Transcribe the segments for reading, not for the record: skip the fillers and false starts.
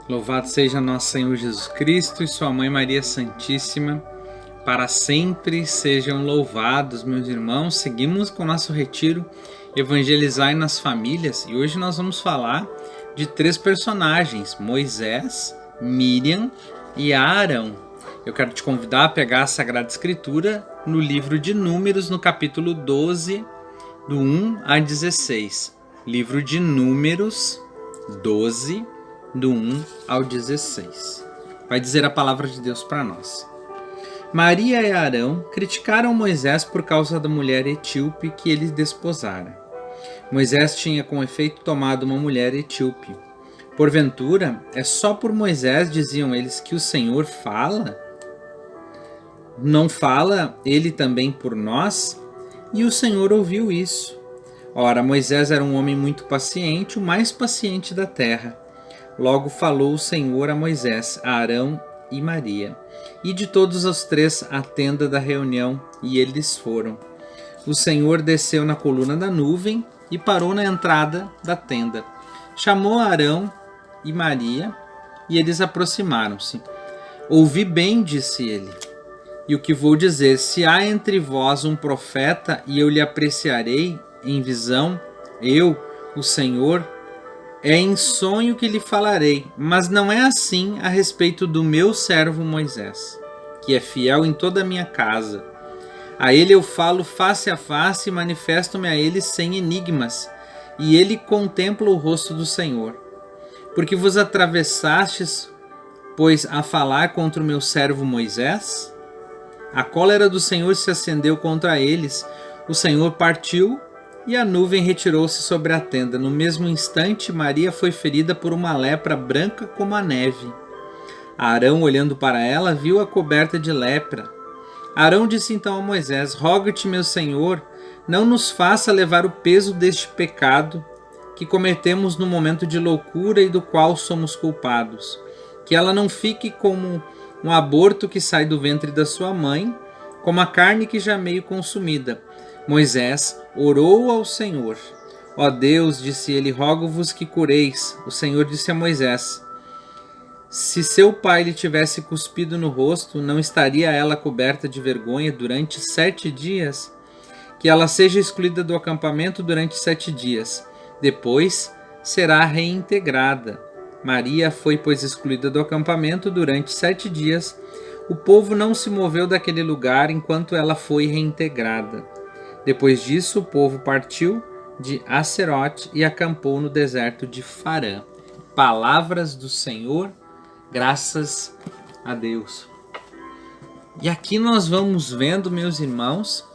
Louvado seja nosso Senhor Jesus Cristo e sua Mãe Maria Santíssima, para sempre sejam louvados, meus irmãos. Seguimos com o nosso retiro Evangelizar nas Famílias e hoje nós vamos falar de 3 personagens, Moisés, Miriam e Arão. Eu quero te convidar a pegar a Sagrada Escritura no livro de Números, no capítulo 12, do 1 a 16. Livro de Números 12, do 1 ao 16. Vai dizer a palavra de Deus para nós. Maria e Arão criticaram Moisés por causa da mulher etíope que ele desposara. Moisés tinha com efeito tomado uma mulher etíope. Porventura, é só por Moisés, diziam eles, que o Senhor fala? Não fala ele também por nós? E o Senhor ouviu isso. Ora, Moisés era um homem muito paciente, o mais paciente da terra. Logo falou o Senhor a Moisés, a Arão e Maria, e de todos os 3 à tenda da reunião, e eles foram. O Senhor desceu na coluna da nuvem e parou na entrada da tenda. Chamou Arão e Maria, e eles aproximaram-se. Ouvi bem, disse ele, e o que vou dizer, se há entre vós um profeta, e eu lhe apreciarei em visão, eu, o Senhor, é em sonho que lhe falarei, mas não é assim a respeito do meu servo Moisés, que é fiel em toda a minha casa. A ele eu falo face a face e manifesto-me a ele sem enigmas, e ele contempla o rosto do Senhor. Porque vos atravessastes, pois, a falar contra o meu servo Moisés? A cólera do Senhor se acendeu contra eles, o Senhor partiu, e a nuvem retirou-se sobre a tenda. No mesmo instante, Maria foi ferida por uma lepra branca como a neve. Arão, olhando para ela, viu-a coberta de lepra. Arão disse então a Moisés, rogo-te, meu senhor, não nos faça levar o peso deste pecado que cometemos no momento de loucura e do qual somos culpados. Que ela não fique como um aborto que sai do ventre da sua mãe, como a carne que já meio consumida. Moisés orou ao Senhor. Ó Deus, disse ele, rogo-vos que cureis. O Senhor disse a Moisés, se seu pai lhe tivesse cuspido no rosto, não estaria ela coberta de vergonha durante 7 dias? Que ela seja excluída do acampamento durante 7 dias. Depois será reintegrada. Maria foi, pois, excluída do acampamento durante 7 dias. O povo não se moveu daquele lugar enquanto ela foi reintegrada. Depois disso, o povo partiu de Hazerote e acampou no deserto de Farã. Palavras do Senhor, graças a Deus. E aqui nós vamos vendo, meus irmãos,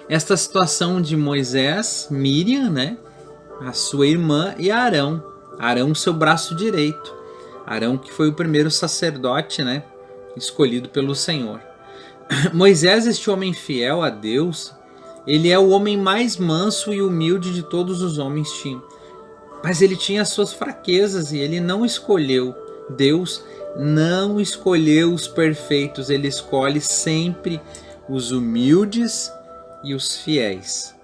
esta situação de Moisés, Miriam, né, a sua irmã, e Arão. Arão, seu braço direito. Arão, que foi o primeiro sacerdote, né, escolhido pelo Senhor. Moisés, este homem fiel a Deus, ele é o homem mais manso e humilde de todos os homens tinham. Mas ele tinha as suas fraquezas e ele não escolheu. Deus não escolheu os perfeitos, ele escolhe sempre os humildes e os fiéis.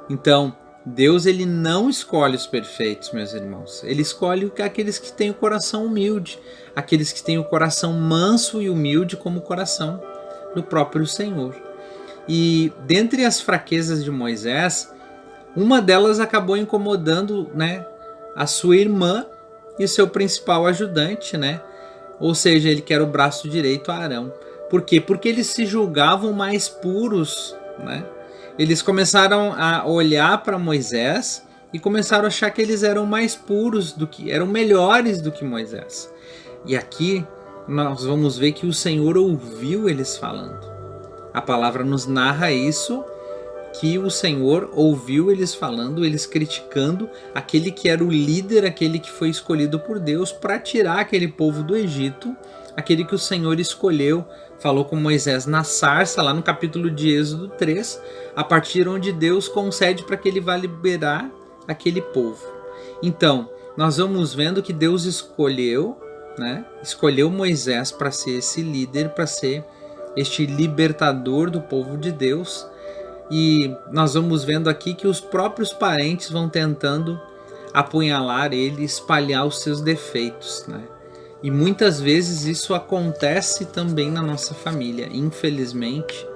Então, Deus ele não escolhe os perfeitos, meus irmãos. Ele escolhe aqueles que têm o coração humilde, aqueles que têm o coração manso e humilde como o coração do próprio Senhor. E dentre as fraquezas de Moisés, uma delas acabou incomodando, né, a sua irmã e o seu principal ajudante, né? Ou seja, ele que era o braço direito a Arão. Por quê? Porque eles se julgavam mais puros, né? Eles começaram a olhar para Moisés e começaram a achar que eles eram mais puros, eram melhores do que Moisés. E aqui nós vamos ver que o Senhor ouviu eles falando. A palavra nos narra isso, que o Senhor ouviu eles falando, eles criticando aquele que era o líder, aquele que foi escolhido por Deus para tirar aquele povo do Egito, aquele que o Senhor escolheu, falou com Moisés na sarça, lá no capítulo de Êxodo 3, a partir onde Deus concede para que ele vá liberar aquele povo. Então, nós vamos vendo que Deus escolheu, né? Escolheu Moisés para ser esse líder, para ser este libertador do povo de Deus. E nós vamos vendo aqui que os próprios parentes vão tentando apunhalar ele e espalhar os seus defeitos, né? E muitas vezes isso acontece também na nossa família, infelizmente,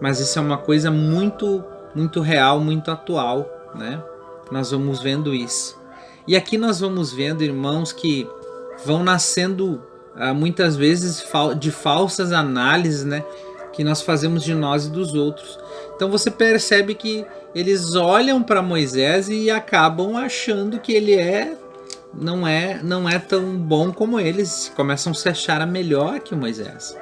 mas isso é uma coisa muito, muito real, muito atual, né? Nós vamos vendo isso. E aqui nós vamos vendo irmãos que vão nascendo muitas vezes de falsas análises, né? Que nós fazemos de nós e dos outros. Então você percebe que eles olham para Moisés e acabam achando que ele não é tão bom como eles, começam a se achar melhor que Moisés.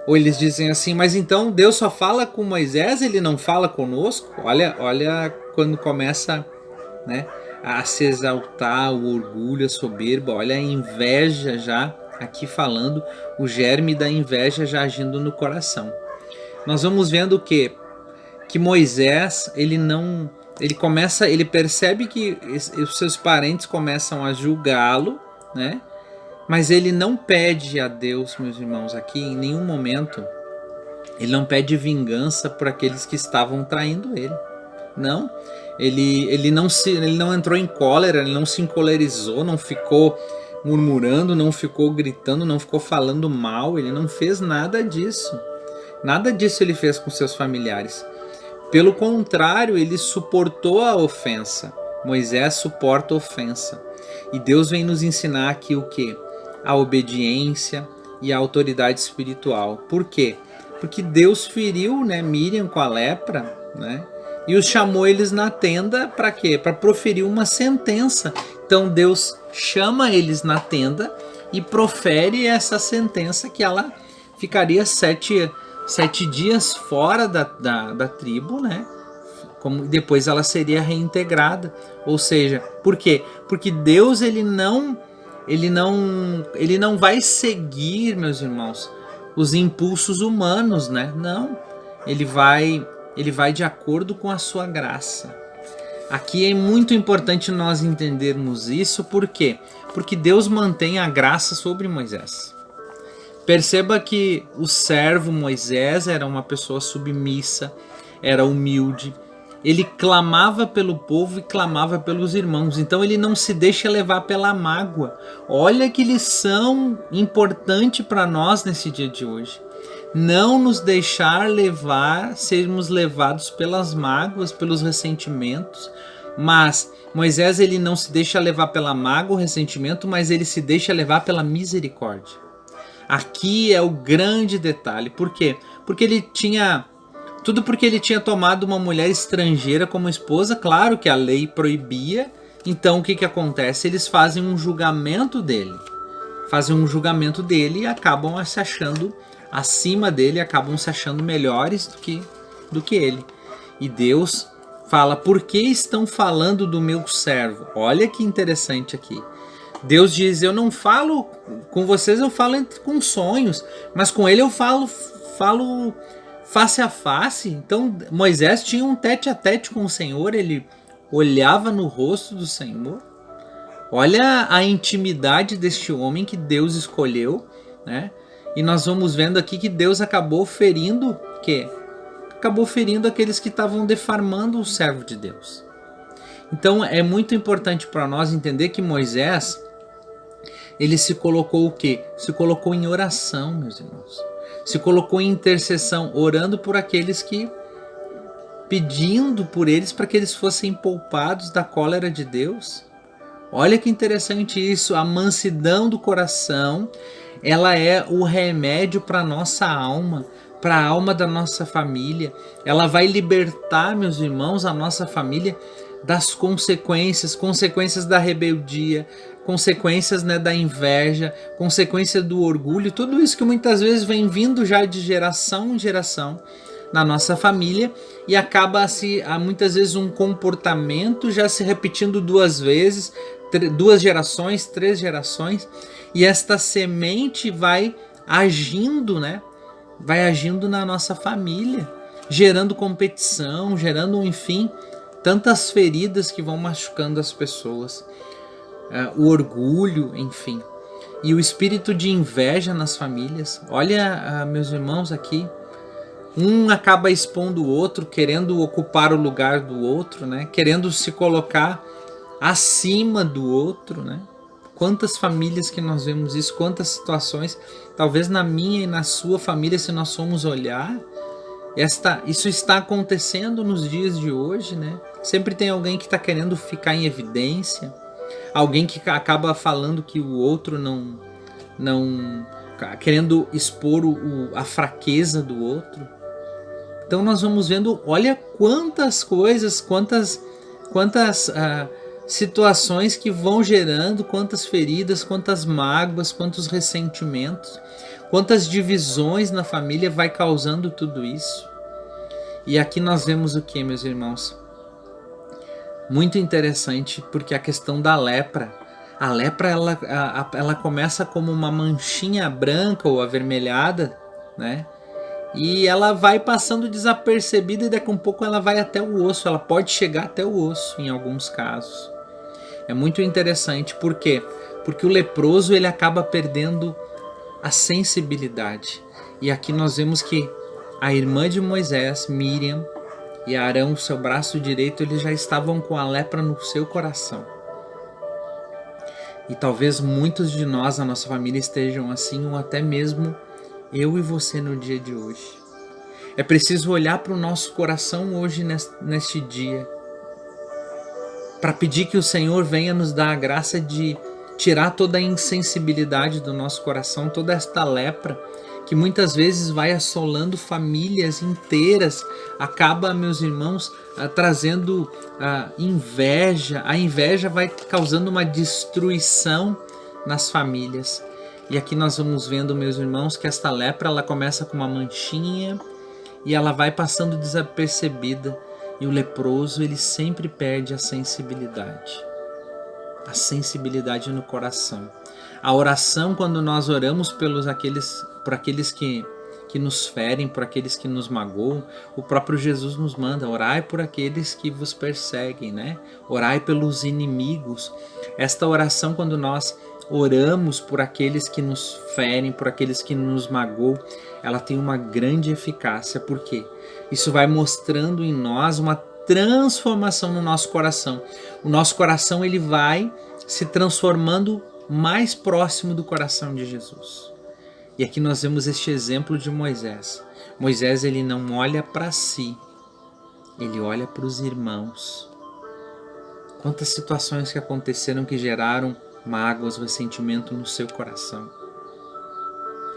Ou eles dizem assim, mas então Deus só fala com Moisés, ele não fala conosco? Olha quando começa, né, a se exaltar o orgulho, a soberba, olha a inveja já aqui falando, o germe da inveja já agindo no coração. Nós vamos vendo que Moisés, ele percebe que os seus parentes começam a julgá-lo, né? Mas ele não pede a Deus, meus irmãos, aqui em nenhum momento, ele não pede vingança por aqueles que estavam traindo ele. Não, ele não entrou em cólera, ele não se encolerizou, não ficou murmurando, não ficou gritando, não ficou falando mal, ele não fez nada disso. Nada disso ele fez com seus familiares. Pelo contrário, ele suportou a ofensa. Moisés suporta a ofensa. E Deus vem nos ensinar aqui o quê? A obediência e a autoridade espiritual. Por quê? Porque Deus feriu, né, Miriam com a lepra, né? E os chamou eles na tenda para quê? Para proferir uma sentença. Então Deus chama eles na tenda e profere essa sentença que ela ficaria 7 dias fora da tribo, né? Como depois ela seria reintegrada. Ou seja, por quê? Porque Deus ele não vai seguir, meus irmãos, os impulsos humanos, né? Não. Ele vai de acordo com a sua graça. Aqui é muito importante nós entendermos isso, por quê? Porque Deus mantém a graça sobre Moisés. Perceba que o servo Moisés era uma pessoa submissa, era humilde, ele clamava pelo povo e clamava pelos irmãos, então ele não se deixa levar pela mágoa. Olha que lição importante para nós nesse dia de hoje. Não nos deixar sermos levados pelas mágoas, pelos ressentimentos, mas Moisés ele não se deixa levar pela mágoa, o ressentimento, mas ele se deixa levar pela misericórdia. Aqui é o grande detalhe. Por quê? Porque ele tinha tomado uma mulher estrangeira como esposa, claro que a lei proibia. Então o que acontece? Eles fazem um julgamento dele. E acabam se achando acima dele, acabam se achando melhores do que ele. E Deus fala, por que estão falando do meu servo? Olha que interessante aqui. Deus diz, eu não falo com vocês, eu falo com sonhos, mas com ele eu falo face a face. Então Moisés tinha um tete a tete com o Senhor, ele olhava no rosto do Senhor. Olha a intimidade deste homem que Deus escolheu, né? E nós vamos vendo aqui que Deus acabou ferindo aqueles que estavam deformando o servo de Deus. Então é muito importante para nós entender que Moisés, ele se colocou o quê? Se colocou em oração, meus irmãos. Se colocou em intercessão, orando por aqueles pedindo por eles para que eles fossem poupados da cólera de Deus. Olha que interessante isso, a mansidão do coração, ela é o remédio para a nossa alma, para a alma da nossa família. Ela vai libertar, meus irmãos, a nossa família das consequências da rebeldia, consequências, né, da inveja, consequência do orgulho, tudo isso que muitas vezes vem vindo já de geração em geração na nossa família e acaba muitas vezes um comportamento já se repetindo 2 vezes, 2 gerações, 3 gerações, e esta semente vai agindo, né? Vai agindo na nossa família, gerando competição, gerando, enfim, tantas feridas que vão machucando as pessoas. O orgulho, enfim. E o espírito de inveja nas famílias. Olha, meus irmãos, aqui. Um acaba expondo o outro, querendo ocupar o lugar do outro, né? Querendo se colocar acima do outro, né? Quantas famílias que nós vemos isso, quantas situações, talvez na minha e na sua família, se nós formos olhar, isso está acontecendo nos dias de hoje, né? Sempre tem alguém que está querendo ficar em evidência, alguém que acaba falando que o outro não querendo expor a fraqueza do outro. Então nós vamos vendo, olha quantas coisas, quantas situações que vão gerando, quantas feridas, quantas mágoas, quantos ressentimentos, quantas divisões na família vai causando tudo isso. E aqui nós vemos o que, meus irmãos? Muito interessante, porque a questão da lepra. A lepra ela começa como uma manchinha branca ou avermelhada, né? E ela vai passando desapercebida e daqui a um pouco ela vai até o osso. Ela pode chegar até o osso em alguns casos. É muito interessante. Por quê? Porque o leproso ele acaba perdendo a sensibilidade. E aqui nós vemos que a irmã de Moisés, Miriam, e Arão, seu braço direito, eles já estavam com a lepra no seu coração. E talvez muitos de nós, a nossa família, estejam assim, ou até mesmo eu e você no dia de hoje. É preciso olhar para o nosso coração hoje, neste dia, para pedir que o Senhor venha nos dar a graça de tirar toda a insensibilidade do nosso coração, toda esta lepra, que muitas vezes vai assolando famílias inteiras, acaba, meus irmãos, trazendo inveja. A inveja vai causando uma destruição nas famílias. E aqui nós vamos vendo, meus irmãos, que esta lepra ela começa com uma manchinha e ela vai passando desapercebida. E o leproso ele sempre perde a sensibilidade no coração. A oração, quando nós oramos por aqueles que nos ferem, por aqueles que nos magoam, o próprio Jesus nos manda: orai por aqueles que vos perseguem, né? Orai pelos inimigos. Esta oração, quando nós oramos por aqueles que nos ferem, por aqueles que nos magoam, ela tem uma grande eficácia. Por quê? Isso vai mostrando em nós uma transformação no nosso coração. O nosso coração ele vai se transformando mais próximo do coração de Jesus. E aqui nós vemos este exemplo de Moisés. Moisés ele não olha para si, ele olha para os irmãos. Quantas situações que aconteceram que geraram mágoas, ressentimento no seu coração.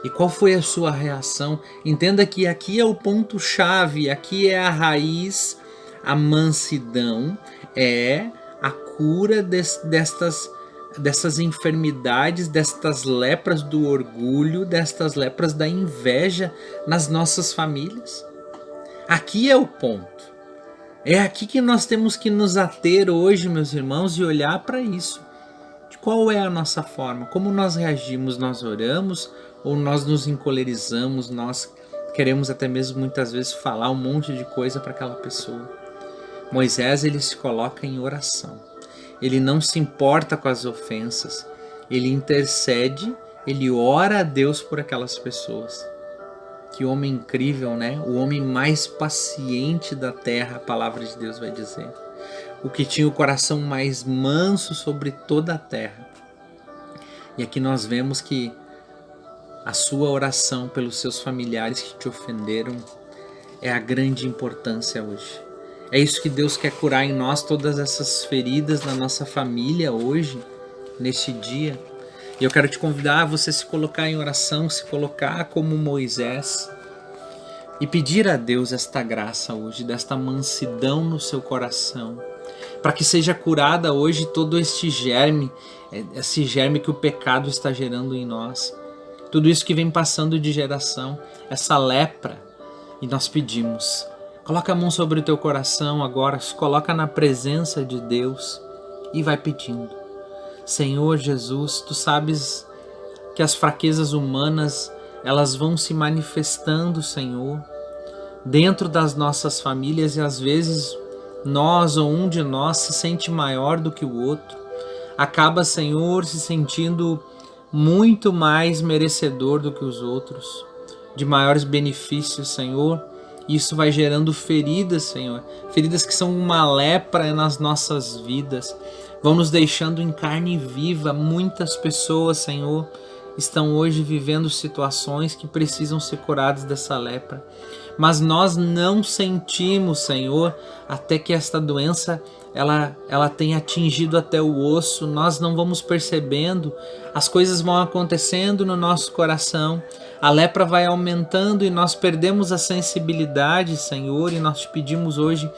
E qual foi a sua reação? Entenda que aqui é o ponto-chave, aqui é a raiz, a mansidão, é a cura dessas enfermidades, destas lepras do orgulho, destas lepras da inveja nas nossas famílias. Aqui é o ponto. É aqui que nós temos que nos ater hoje, meus irmãos, e olhar para isso. De qual é a nossa forma? Como nós reagimos? Nós oramos ou nós nos encolerizamos? Nós queremos até mesmo muitas vezes falar um monte de coisa para aquela pessoa. Moisés ele se coloca em oração. Ele não se importa com as ofensas. Ele intercede, ele ora a Deus por aquelas pessoas. Que homem incrível, né? O homem mais paciente da terra, a palavra de Deus vai dizer. O que tinha o coração mais manso sobre toda a terra. E aqui nós vemos que a sua oração pelos seus familiares que te ofenderam é a grande importância hoje. É isso que Deus quer curar em nós, todas essas feridas na nossa família hoje, neste dia. E eu quero te convidar a você se colocar em oração, se colocar como Moisés e pedir a Deus esta graça hoje, desta mansidão no seu coração, para que seja curada hoje todo este germe, esse germe que o pecado está gerando em nós. Tudo isso que vem passando de geração, essa lepra. E nós pedimos, coloca a mão sobre o teu coração agora, se coloca na presença de Deus e vai pedindo. Senhor Jesus, tu sabes que as fraquezas humanas, elas vão se manifestando, Senhor, dentro das nossas famílias e às vezes nós ou um de nós se sente maior do que o outro. Acaba, Senhor, se sentindo muito mais merecedor do que os outros, de maiores benefícios, Senhor. Isso vai gerando feridas, Senhor, feridas que são uma lepra nas nossas vidas, vão nos deixando em carne viva. Muitas pessoas, Senhor, estão hoje vivendo situações que precisam ser curadas dessa lepra. Mas nós não sentimos, Senhor, até que esta doença ela tenha atingido até o osso. Nós não vamos percebendo, as coisas vão acontecendo no nosso coração, a lepra vai aumentando e nós perdemos a sensibilidade, Senhor, e nós te pedimos hoje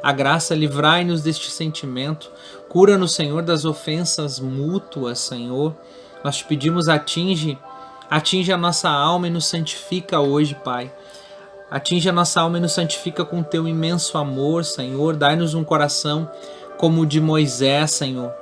a graça, livrai-nos deste sentimento, cura-nos, Senhor, das ofensas mútuas, Senhor. Nós te pedimos, atinge a nossa alma e nos santifica hoje, Pai. Atinge a nossa alma e nos santifica com teu imenso amor, Senhor. Dai-nos um coração como o de Moisés, Senhor,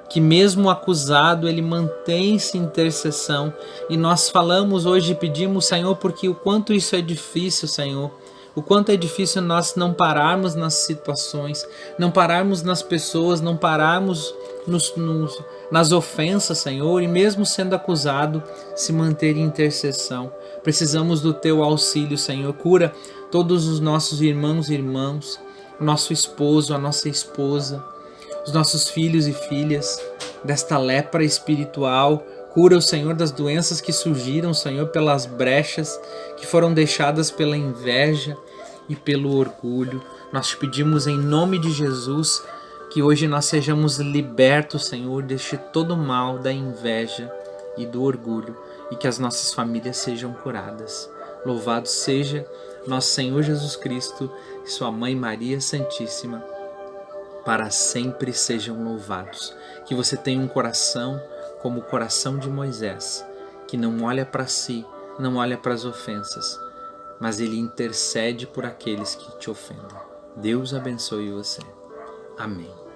que mesmo acusado, ele mantém-se em intercessão. E nós falamos hoje e pedimos, Senhor, porque o quanto isso é difícil, Senhor. O quanto é difícil nós não pararmos nas situações, não pararmos nas pessoas, não pararmos nas ofensas, Senhor, e mesmo sendo acusado, se manter em intercessão. Precisamos do teu auxílio, Senhor. Cura todos os nossos irmãos e irmãs, o nosso esposo, a nossa esposa, os nossos filhos e filhas desta lepra espiritual. Cura o Senhor das doenças que surgiram, Senhor, pelas brechas que foram deixadas pela inveja e pelo orgulho. Nós te pedimos em nome de Jesus que hoje nós sejamos libertos, Senhor, deste todo mal da inveja e do orgulho e que as nossas famílias sejam curadas. Louvado seja nosso Senhor Jesus Cristo e sua Mãe Maria Santíssima, para sempre sejam louvados. Que você tenha um coração como o coração de Moisés, que não olha para si, não olha para as ofensas, mas ele intercede por aqueles que te ofendem. Deus abençoe você. Amém.